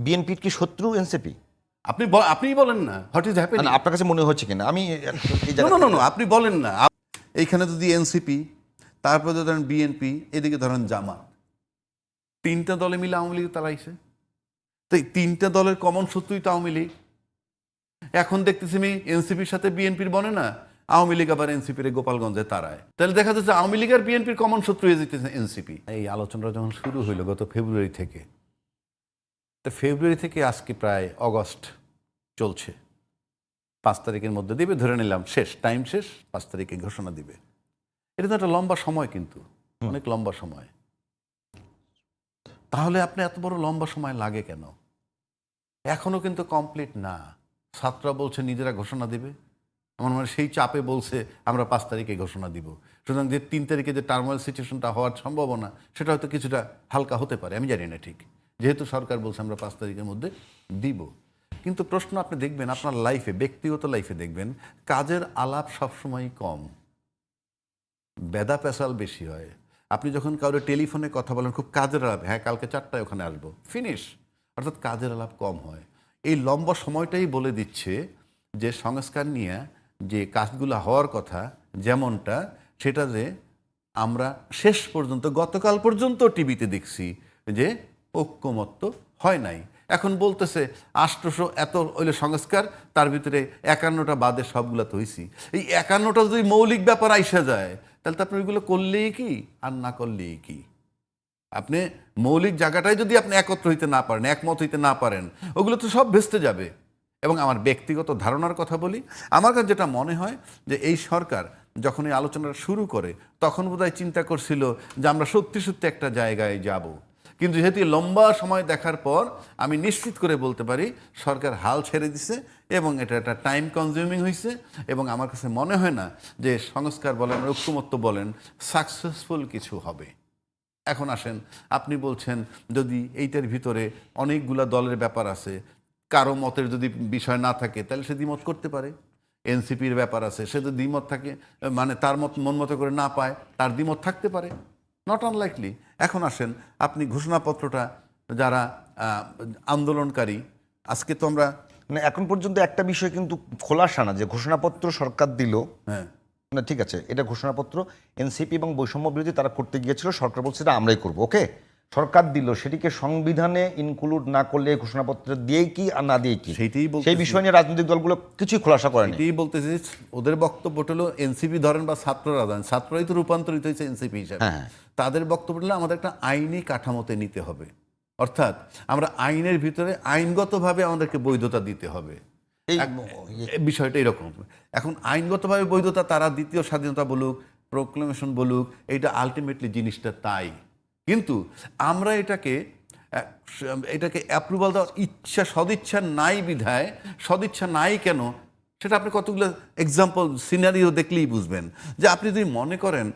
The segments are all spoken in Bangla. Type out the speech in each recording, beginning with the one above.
বিএনপির কি শত্রু এনসিপি? আপনিই বলেন না, হোয়াট ইজ হ্যাপেনিং। আপনার কাছে মনে হচ্ছে কিনা? আমি এই নো নো নো, আপনি বলেন না। এইখানে যদি এনসিপি, তারপরে ধরেন বিএনপি, এদিকে ধরেন জামাত, তিনটা দলে মিলে আওয়ামী লীগ তারাইছে। তো এই তিনটা দলের কমন শত্রুই তো আওয়ামী লীগ। এখন দেখতেছি আমি এনসিপির সাথে বিএনপির বনে না, আওয়ামী লীগ আবার এনসিপির গোপালগঞ্জে তারায়। তাহলে দেখা যাচ্ছে আওয়ামী লীগ আর বিএনপির কমন শত্রু হয়ে যেতেছে এনসিপি। এই আলোচনাটা যখন শুরু হইলো গত ফেব্রুয়ারি থেকে, তো ফেব্রুয়ারি থেকে আজকে প্রায় অগস্ট চলছে। 5 তারিখের মধ্যে দিবে, ধরে নিলাম শেষ, টাইম শেষ, 5 তারিখে ঘোষণা দিবে। এটা তো একটা লম্বা সময়, কিন্তু অনেক লম্বা সময়। তাহলে আপনি এত বড় লম্বা সময় লাগে কেন? এখনো কিন্তু কমপ্লিট না। ছাত্ররা বলছে নিজেরা ঘোষণা দিবে, আমার মানে সেই চাপে বলছে আমরা 5 তারিখে ঘোষণা দিব। সুতরাং যে 3 তারিখে যে টার্মাল সিচুয়েশনটা হওয়ার সম্ভাবনা, সেটা হয়তো কিছুটা হালকা হতে পারে, আমি জানি না ঠিক, যেহেতু সরকার বলছে আমরা 5 তারিখের মধ্যে দিব। কিন্তু প্রশ্ন আপনি দেখবেন আপনার লাইফে, ব্যক্তিগত লাইফে দেখবেন কাজের আলাপ সবসময় কম, বেদা পেশাল বেশি হয়। আপনি যখন কারো টেলিফোনে কথা বলেন, খুব কাজের আলাপ, হ্যাঁ কালকে 4টায় ওখানে আসবো, ফিনিশ, অর্থাৎ কাজের আলাপ কম হয়। এই লম্বা সময়টাই বলে দিচ্ছে যে সংস্কার নিয়ে যে কাজগুলো হওয়ার কথা যেমনটা, সেটা যে আমরা শেষ পর্যন্ত, গতকাল পর্যন্ত টিভিতে দেখছি যে ঐক্যমত্য হয় নাই। এখন বলতেছে 800 এত হইলে সংস্কার, তার ভিতরে 51টা বাদে সবগুলো তো হয়েছি। এই 51টা যদি মৌলিক ব্যাপার আইসা যায়, তাহলে তো আপনি ওইগুলো করলেই কি আর না করলেই কি? আপনি মৌলিক জায়গাটায় যদি আপনি একত্র হইতে না পারেন, একমত হইতে না পারেন, ওগুলো তো সব ভেস্তে যাবে। এবং আমার ব্যক্তিগত ধারণার কথা বলি, আমার কাছে যেটা মনে হয় যে এই সরকার যখন এই আলোচনাটা শুরু করে, তখন বোধহয় চিন্তা করছিল যে আমরা সত্যি সত্যি একটা জায়গায় যাব। কিন্তু যেহেতু লম্বা সময় দেখার পর আমি নিশ্চিত করে বলতে পারি সরকার হাল ছেড়ে দিছে, এবং এটা একটা টাইম কনজিউমিং হয়েছে। এবং আমার কাছে মনে হয় না যে সংস্কার বলেন, ঐক্যমত্য বলেন, সাকসেসফুল কিছু হবে। এখন আসেন, আপনি বলছেন যদি এইটার ভিতরে অনেকগুলা দলের ব্যাপার আছে, কারো মতের যদি বিষয় না থাকে তাহলে সে দ্বিমত করতে পারে। এনসিপির ব্যাপার আছে, সে যদি দ্বিমত থাকে, মানে তার মন মতো করে না পায়, তার দ্বিমত থাকতে পারে, নট আনলাইকলি। এখন আসেন, আপনি ঘোষণাপত্রটা যারা আন্দোলনকারী, আজকে তো আমরা মানে এখন পর্যন্ত একটা বিষয় কিন্তু খোলাসা না যে ঘোষণাপত্র সরকার দিল, হ্যাঁ না ঠিক আছে, এটা ঘোষণাপত্র এনসিপি এবং বৈষম্য বিরোধী তারা করতে গিয়েছিল, সরকার বলছে এটা আমরাই করবো, ওকে, সরকার দিল, সেটিকে সংবিধানে ইনক্লুড না করলে ঘোষণাপত্র দিয়ে কি আর না দিয়ে কি, সেইটাই বলতেছি। সেই বিষয় নিয়ে রাজনৈতিক দলগুলো কিছুই খোলাসা করেনি। এটাই বলতেছি, ওদের বক্তব্য হলো এনসিপি ধরেন বা ছাত্ররা ধরেন, ছাত্ররাই তো রূপান্তরিত হয়েছে এনসিপি হিসাবে। হ্যাঁ। তাদের বক্তব্য হলো আমাদের একটা আইনি কাঠামোতে নিতে হবে, অর্থাৎ আমরা আইনের ভিতরে আইনগতভাবে আমাদেরকে বৈধতা দিতে হবে। এই বিষয়টা এরকম। এখন আইনগতভাবে বৈধতা তারা দ্বিতীয় স্বাধীনতা বলুক, প্রোক্লেমেশন বলুক, এইটা আলটিমেটলি জিনিসটা তাই। কিন্তু আমরা এটাকে অ্যাপ্রুভাল দেওয়ার ইচ্ছা, সদিচ্ছা নাই বিধায়, সদিচ্ছা নাই কেন সেটা আপনি কতগুলো এক্সাম্পল, সিনারিও দেখলেই বুঝবেন। যে আপনি যদি মনে করেন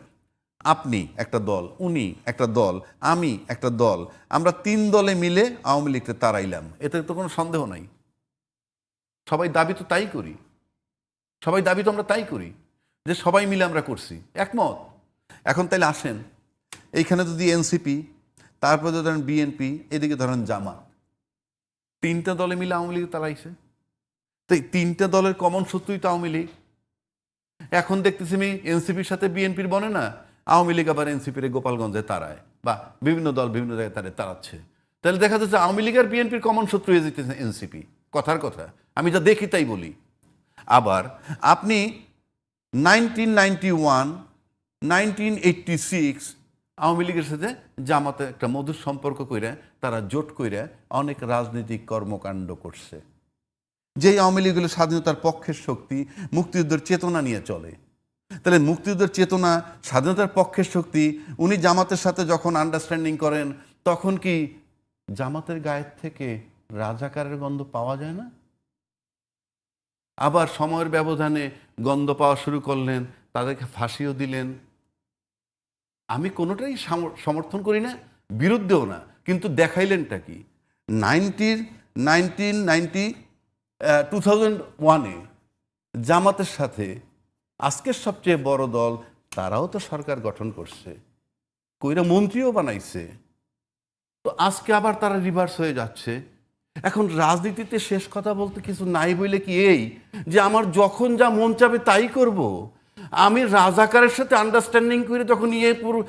আপনি একটা দল, উনি একটা দল, আমি একটা দল, আমরা 3 দলে মিলে আওয়ামী লীগকে তাড়াইলাম, এতে তো কোনো সন্দেহ নাই। সবাই দাবি তো তাই করি, সবাই দাবি তো আমরা তাই করি যে সবাই মিলে আমরা করছি, একমত। এখন তাইলে আসেন, এইখানে যদি এনসিপি, তারপরে ধরেন বিএনপি, এদিকে ধরেন জামাত, 3টা দলে মিলে আওয়ামী লীগ তাড়াইছে। তো এই 3টা দলের কমন শত্রুই তো আওয়ামী লীগ। এখন দেখতেছি আমি এনসিপির সাথে বিএনপির বনে না, আওয়ামী লীগ আবার এনসিপির গোপালগঞ্জে তাড়ায়, বা বিভিন্ন দল বিভিন্ন জায়গায় তাড়াচ্ছে। তাহলে দেখা যাচ্ছে আওয়ামী লীগ আর বিএনপির কমন শত্রু হয়ে যেতেছে এনসিপি। কথার কথা, আমি যা দেখি তাই বলি। আবার আপনি 1991, 1986 আওয়ামী লীগের সাথে জামাতে একটা মধুর সম্পর্ক কইরা, তারা জোট কইরা অনেক রাজনৈতিক কর্মকাণ্ড করছে। যেই আওয়ামী লীগগুলো স্বাধীনতার পক্ষের শক্তি, মুক্তিযুদ্ধের চেতনা নিয়ে চলে, তাহলে মুক্তিযুদ্ধের চেতনা, স্বাধীনতার পক্ষের শক্তি, উনি জামাতের সাথে যখন আন্ডারস্ট্যান্ডিং করেন, তখন কি জামাতের গায়ের থেকে রাজাকারের গন্ধ পাওয়া যায় না? আবার সময়ের ব্যবধানে গন্ধ পাওয়া শুরু করলেন, তাদেরকে ফাঁসিও দিলেন। আমি কোনোটাই সমর্থন করি না, বিরুদ্ধেও না, কিন্তু দেখাইলেনটা কি? 2001-এ জামাতের সাথে আজকের সবচেয়ে বড় দল, তারাও তো সরকার গঠন করছে, কইরা মন্ত্রীও বানাইছে। তো আজকে আবার তারা রিভার্স হয়ে যাচ্ছে। এখন রাজনীতিতে শেষ কথা বলতে কিছু নাই বলে কি এই যে আমার যখন যা মন চাবে তাই করব। আমি রাজাকারের সাথে আন্ডারস্ট্যান্ডিং করে যখন পুরো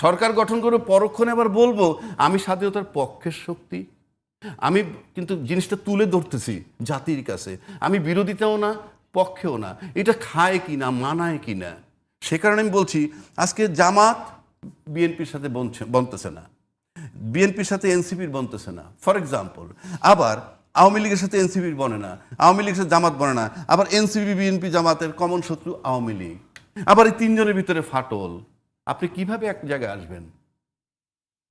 সরকার গঠন করে পরক্ষণে আবার বলবো আমি স্বাধীনতার পক্ষের শক্তি। আমি কিন্তু জিনিসটা তুলে ধরতেছি জাতির কাছে, আমি বিরোধিতাও না পক্ষেও না, এটা খায় কি না মানায় কি না। সে কারণে আমি বলছি আজকে জামাত বিএনপির সাথে বনতেছে না, বিএনপির সাথে এনসিপির বনতেছে না ফর এক্সাম্পল, আবার আওয়ামী লীগের সাথে এনসিপির বনে না, আওয়ামী লীগের সাথে জামাত বনে না, আবার এনসিপি বিএনপি জামাতের কমন শত্রু আওয়ামী লীগ, আবার এই তিনজনের ভিতরে ফাটল। আপনি কিভাবে এক জায়গায় আসবেন?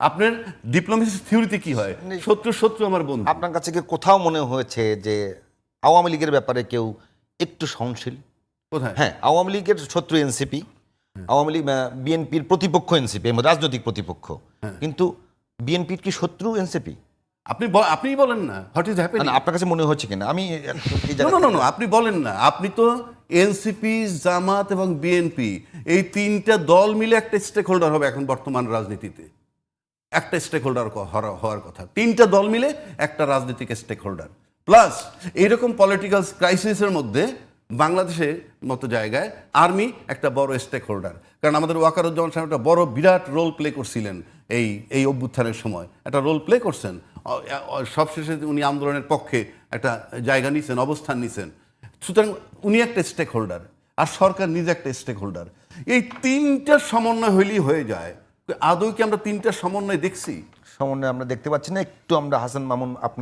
আপনার ডিপ্লোমেসি থিওরিতে কি হয়? শত্রু শত্রু আমার বন্ধু। আপনার কাছে কি কোথাও মনে হয়েছে যে আওয়ামী লীগের ব্যাপারে কেউ একটু সহনশীল? কোথায়? হ্যাঁ, আওয়ামী লীগের শত্রু এনসিপি, আওয়ামী লীগ বিএনপির প্রতিপক্ষ এনসিপি, রাজনৈতিক প্রতিপক্ষ, কিন্তু বিএনপির কি শত্রু এনসিপি? আপনিই বলেন না হোয়াট ইজ হ্যাপেনিং। আপনার কাছে মনে হচ্ছে কিনা? আমি এই না না না, আপনি বলেন না। আপনি তো এনসিপি, জামাত এবং বিএনপি এই তিনটা দল মিলে একটা স্টেক হোল্ডার হবে এখন বর্তমান রাজনীতিতে। একটা স্টেক হোল্ডার হওয়ার কথা, তিনটা দল মিলে একটা রাজনৈতিক স্টেক হোল্ডার। প্লাস এইরকম পলিটিক্যাল ক্রাইসিসের মধ্যে বাংলাদেশের মতো জায়গায় আর্মি একটা বড় স্টেক হোল্ডার। কারণ আমাদের ওয়াকারুজ্জামান সাহেব একটা বড় বিরাট রোল প্লে করছিলেন এই অভ্যুত্থানের সময়, একটা রোল প্লে করছেন। সবশেষে উনি আন্দোলনের পক্ষে একটা জায়গা নিছেন, অবস্থান নিছেন। সুতরাং উনি একটা স্টেক হোল্ডার, আর সরকার নিজে একটা স্টেক হোল্ডার। এই তিনটা সমন্বয় হইলেই হয়ে যায়। আদৌ কি আমরা তিনটা সমন্বয় দেখছি? সমন্বয় আমরা দেখতে পাচ্ছি না। একটু আমরা হাসান মামুন আপনার